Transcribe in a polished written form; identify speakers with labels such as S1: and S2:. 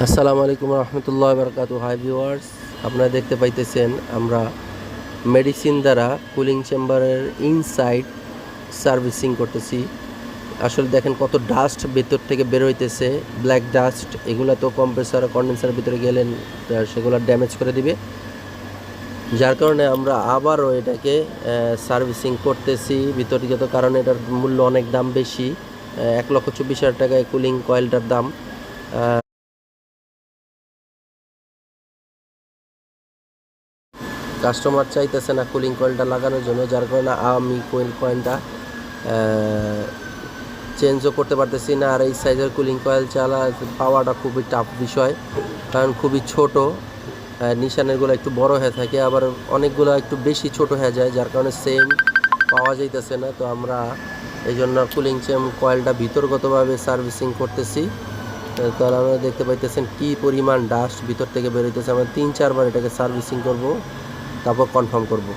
S1: আসসালামু আলাইকুম রহমতুল্লাহ বরকাতু। Hi viewers, আপনারা দেখতে পাইতেছেন আমরা মেডিসিন দ্বারা কুলিং চেম্বারের ইনসাইড সার্ভিসিং করতেছি। আসলে দেখেন কত ডাস্ট ভেতর থেকে বের হইতেছে, ব্ল্যাক ডাস্ট। এগুলো তো কম্প্রেসার কন্ডেন্সারের ভিতরে গেলেন সেগুলো ড্যামেজ করে দিবে, যার কারণে আমরা আবারও এটাকে সার্ভিসিং করতেছি বিতর্কিত কারণে। এটার মূল্য অনেক দাম বেশি, 1,24,000 টাকায় কুলিং কয়েলটার দাম। কাস্টমার চাইতেছে না কুলিং কয়েলটা লাগানোর জন্য, যার কারণে আমি কয়েলটা চেঞ্জও করতে পারতেছি না। আর এই সাইজের কুলিং কয়েল পাওয়াটা খুবই টাফ বিষয়, কারণ খুবই ছোট। নিশানেরগুলো একটু বড় হয়ে থাকে, আবার অনেকগুলো একটু বেশি ছোট হয়ে যায়, যার কারণে সেম পাওয়া যাইতেছে না। তো আমরা এই জন্য কুলিং কয়েলটা ভিতরগতভাবে সার্ভিসিং করতেছি। তাহলে আমরা দেখতে পাইতেছেন কি পরিমাণ ডাস্ট ভিতর থেকে বেরোইতেছে। আমরা 3-4 বার এটাকে সার্ভিসিং করব, তারপর কনফার্ম করব।